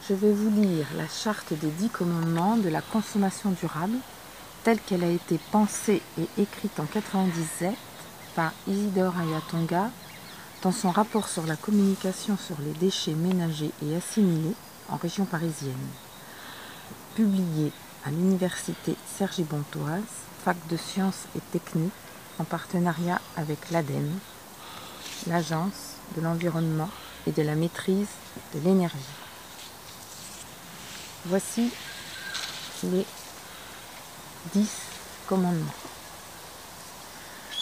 je vais vous lire la charte des 10 commandements de la consommation durable, telle qu'elle a été pensée et écrite en 97 par Isidore Ayatonga dans son rapport sur la communication sur les déchets ménagers et assimilés en région parisienne, publié à l'université Cergy-Pontoise, fac de sciences et techniques, en partenariat avec l'ADEME, l'Agence de l'environnement et de la maîtrise de l'énergie. Voici les 10 commandements.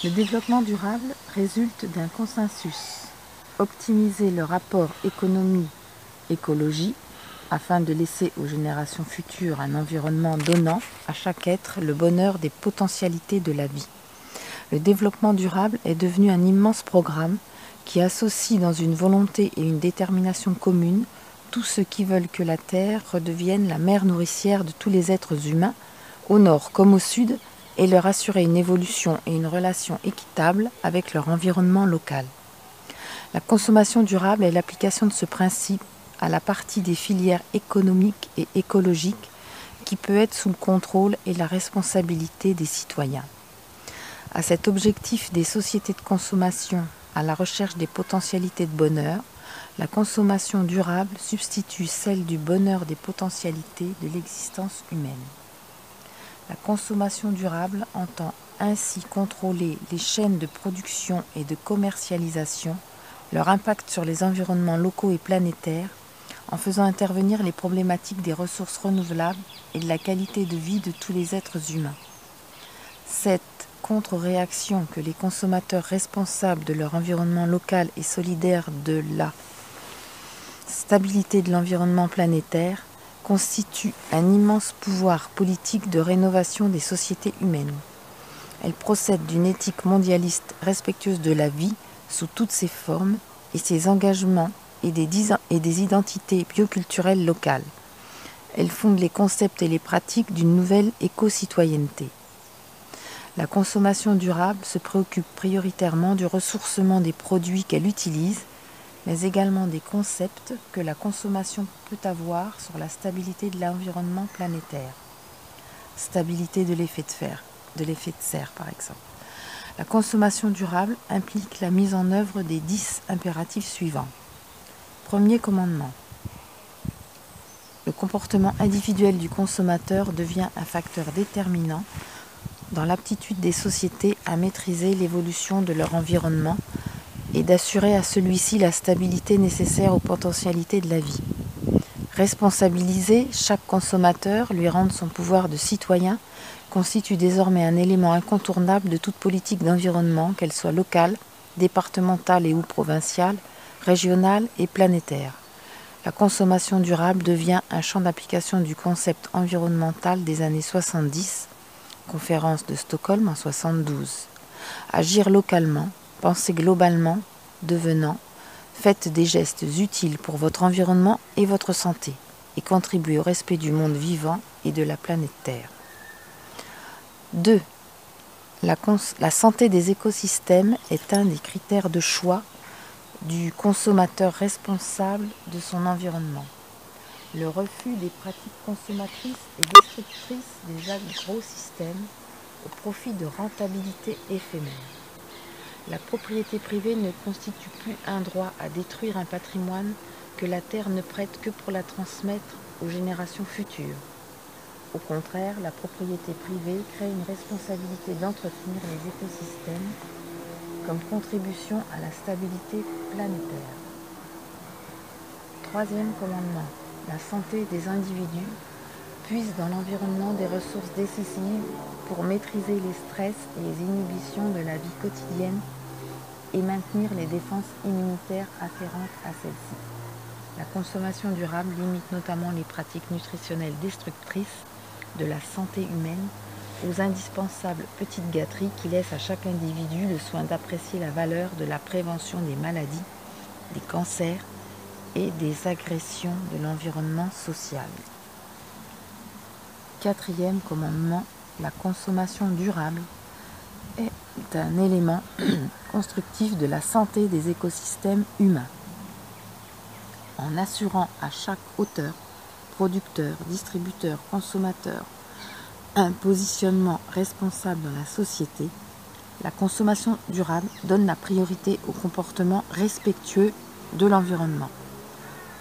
Le développement durable résulte d'un consensus. Optimiser le rapport économie-écologie afin de laisser aux générations futures un environnement donnant à chaque être le bonheur des potentialités de la vie. Le développement durable est devenu un immense programme qui associe dans une volonté et une détermination commune tous ceux qui veulent que la Terre redevienne la mère nourricière de tous les êtres humains, au nord comme au sud, et leur assurer une évolution et une relation équitable avec leur environnement local. La consommation durable est l'application de ce principe à la partie des filières économiques et écologiques qui peut être sous le contrôle et la responsabilité des citoyens. À cet objectif des sociétés de consommation à la recherche des potentialités de bonheur, la consommation durable substitue celle du bonheur des potentialités de l'existence humaine. La consommation durable entend ainsi contrôler les chaînes de production et de commercialisation, leur impact sur les environnements locaux et planétaires, en faisant intervenir les problématiques des ressources renouvelables et de la qualité de vie de tous les êtres humains. Cette contre-réaction que les consommateurs responsables de leur environnement local et solidaires de la stabilité de l'environnement planétaire constitue un immense pouvoir politique de rénovation des sociétés humaines. Elle procède d'une éthique mondialiste respectueuse de la vie sous toutes ses formes et ses engagements et des identités bioculturelles locales. Elle fonde les concepts et les pratiques d'une nouvelle éco-citoyenneté. La consommation durable se préoccupe prioritairement du ressourcement des produits qu'elle utilise, mais également des concepts que la consommation peut avoir sur la stabilité de l'environnement planétaire. Stabilité de l'effet de serre, par exemple. La consommation durable implique la mise en œuvre des 10 impératifs suivants. Premier commandement. Le comportement individuel du consommateur devient un facteur déterminant dans l'aptitude des sociétés à maîtriser l'évolution de leur environnement et d'assurer à celui-ci la stabilité nécessaire aux potentialités de la vie. Responsabiliser chaque consommateur, lui rendre son pouvoir de citoyen, constitue désormais un élément incontournable de toute politique d'environnement, qu'elle soit locale, départementale et ou provinciale, régionale et planétaire. La consommation durable devient un champ d'application du concept environnemental des années 70, conférence de Stockholm en 72. Agir localement, penser globalement, devenant, faites des gestes utiles pour votre environnement et votre santé, et contribuez au respect du monde vivant et de la planète Terre. 2. La santé des écosystèmes est un des critères de choix du consommateur responsable de son environnement. Le refus des pratiques consommatrices et destructrices des agrosystèmes au profit de rentabilité éphémère. La propriété privée ne constitue plus un droit à détruire un patrimoine que la terre ne prête que pour la transmettre aux générations futures. Au contraire, la propriété privée crée une responsabilité d'entretenir les écosystèmes comme contribution à la stabilité planétaire. Troisième commandement. La santé des individus puise dans l'environnement des ressources décisives pour maîtriser les stress et les inhibitions de la vie quotidienne et maintenir les défenses immunitaires afférentes à celles-ci. La consommation durable limite notamment les pratiques nutritionnelles destructrices de la santé humaine aux indispensables petites gâteries qui laissent à chaque individu le soin d'apprécier la valeur de la prévention des maladies, des cancers et des agressions de l'environnement social. Quatrième commandement, la consommation durable est un élément constructif de la santé des écosystèmes humains. En assurant à chaque auteur producteurs, distributeurs, consommateurs, un positionnement responsable dans la société, la consommation durable donne la priorité au comportement respectueux de l'environnement.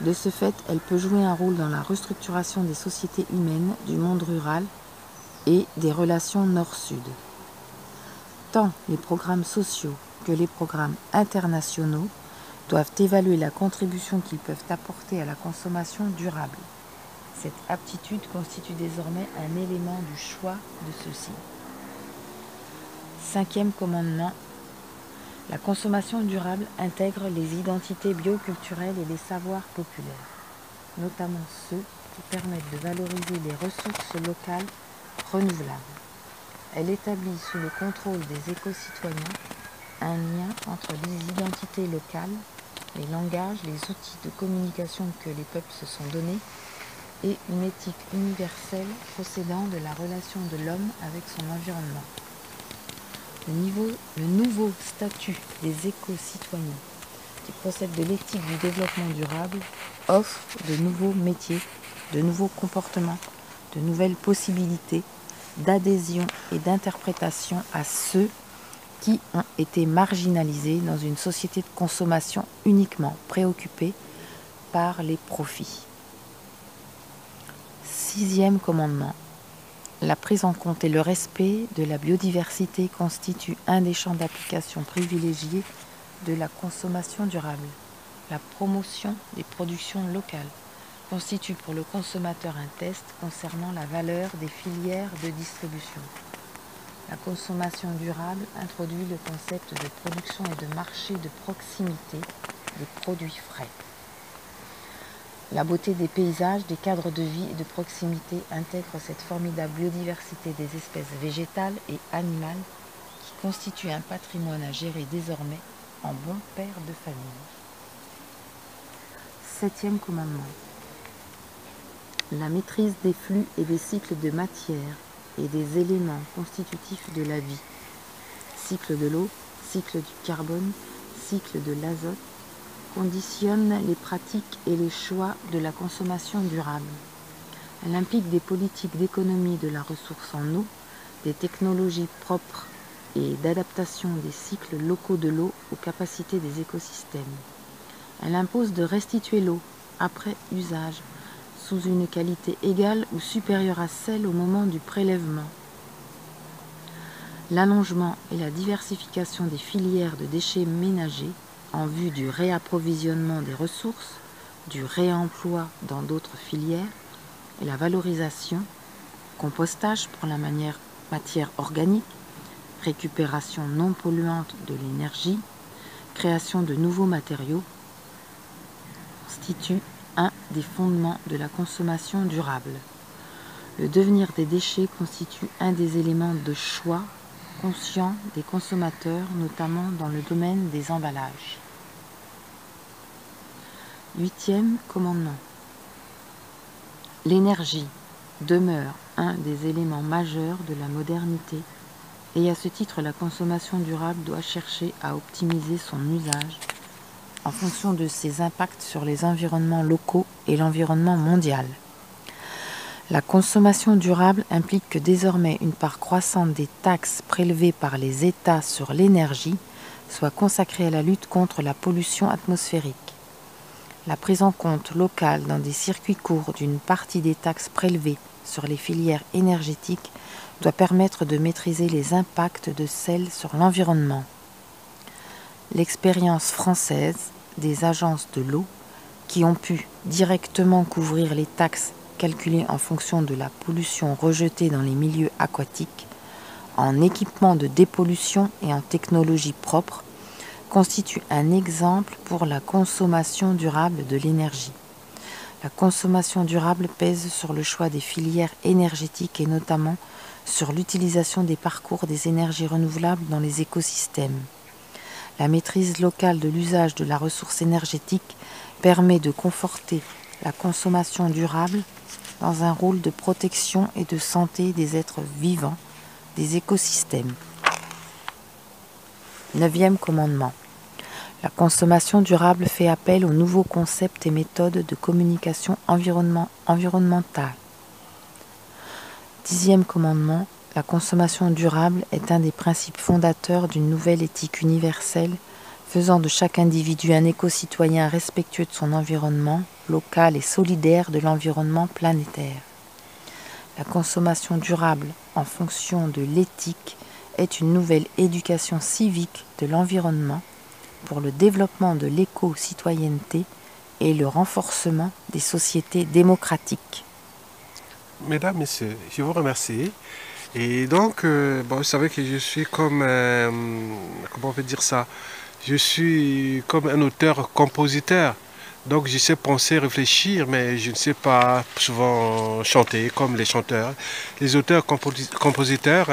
De ce fait, elle peut jouer un rôle dans la restructuration des sociétés humaines, du monde rural et des relations nord-sud. Tant les programmes sociaux que les programmes internationaux doivent évaluer la contribution qu'ils peuvent apporter à la consommation durable. Cette aptitude constitue désormais un élément du choix de ceux-ci. 5e commandement. La consommation durable intègre les identités bioculturelles et les savoirs populaires, notamment ceux qui permettent de valoriser les ressources locales renouvelables. Elle établit sous le contrôle des éco-citoyens un lien entre les identités locales, les langages, les outils de communication que les peuples se sont donnés et une éthique universelle procédant de la relation de l'homme avec son environnement. Le nouveau statut des éco-citoyens qui procède de l'éthique du développement durable offre de nouveaux métiers, de nouveaux comportements, de nouvelles possibilités d'adhésion et d'interprétation à ceux qui ont été marginalisés dans une société de consommation uniquement préoccupée par les profits. 6e commandement. La prise en compte et le respect de la biodiversité constituent un des champs d'application privilégiés de la consommation durable. La promotion des productions locales constitue pour le consommateur un test concernant la valeur des filières de distribution. La consommation durable introduit le concept de production et de marché de proximité des produits frais. La beauté des paysages, des cadres de vie et de proximité intègre cette formidable biodiversité des espèces végétales et animales qui constitue un patrimoine à gérer désormais en bon père de famille. 7e commandement. La maîtrise des flux et des cycles de matière et des éléments constitutifs de la vie. Cycle de l'eau, cycle du carbone, cycle de l'azote, conditionne les pratiques et les choix de la consommation durable. Elle implique des politiques d'économie de la ressource en eau, des technologies propres et d'adaptation des cycles locaux de l'eau aux capacités des écosystèmes. Elle impose de restituer l'eau après usage sous une qualité égale ou supérieure à celle au moment du prélèvement. L'allongement et la diversification des filières de déchets ménagers en vue du réapprovisionnement des ressources, du réemploi dans d'autres filières et la valorisation, compostage pour la matière organique, récupération non polluante de l'énergie, création de nouveaux matériaux, constituent un des fondements de la consommation durable. Le devenir des déchets constitue un des éléments de choix conscient des consommateurs, notamment dans le domaine des emballages. 8e commandement. L'énergie demeure un des éléments majeurs de la modernité et à ce titre la consommation durable doit chercher à optimiser son usage en fonction de ses impacts sur les environnements locaux et l'environnement mondial. La consommation durable implique que désormais une part croissante des taxes prélevées par les États sur l'énergie soit consacrée à la lutte contre la pollution atmosphérique. La prise en compte locale dans des circuits courts d'une partie des taxes prélevées sur les filières énergétiques doit permettre de maîtriser les impacts de celles sur l'environnement. L'expérience française des agences de l'eau qui ont pu directement couvrir les taxes calculées en fonction de la pollution rejetée dans les milieux aquatiques, en équipement de dépollution et en technologie propre, constitue un exemple pour la consommation durable de l'énergie. La consommation durable pèse sur le choix des filières énergétiques et notamment sur l'utilisation des parcours des énergies renouvelables dans les écosystèmes. La maîtrise locale de l'usage de la ressource énergétique permet de conforter la consommation durable dans un rôle de protection et de santé des êtres vivants, des écosystèmes. 9e commandement. La consommation durable fait appel aux nouveaux concepts et méthodes de communication environnementale. 10e commandement, la consommation durable est un des principes fondateurs d'une nouvelle éthique universelle faisant de chaque individu un éco-citoyen respectueux de son environnement local et solidaire de l'environnement planétaire. La consommation durable en fonction de l'éthique est une nouvelle éducation civique de l'environnement pour le développement de l'éco-citoyenneté et le renforcement des sociétés démocratiques. Mesdames, Messieurs, je vous remercie. Et donc, bon, vous savez que je suis comme, comment on peut dire ça? Je suis comme un auteur-compositeur. Donc, je sais penser, réfléchir, mais je ne sais pas souvent chanter comme les chanteurs. Les auteurs-compositeurs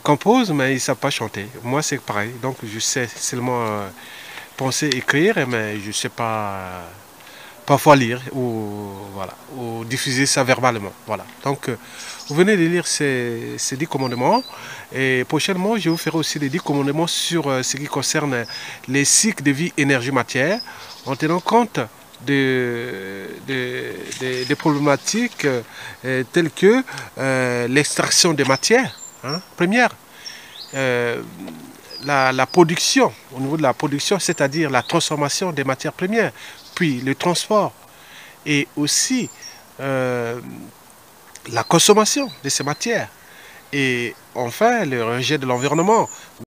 composent, mais ils ne savent pas chanter. Moi, c'est pareil. Donc, je sais seulement penser, écrire, mais je ne sais pas parfois lire ou, voilà, ou diffuser ça verbalement. Voilà. Donc, vous venez de lire ces 10 commandements et prochainement, je vous ferai aussi les 10 commandements sur ce qui concerne les cycles de vie énergie-matière en tenant compte des problématiques telles que l'extraction des matières premières, la production, au niveau de la production, c'est-à-dire la transformation des matières premières, puis le transport et aussi la consommation de ces matières et enfin le rejet de l'environnement.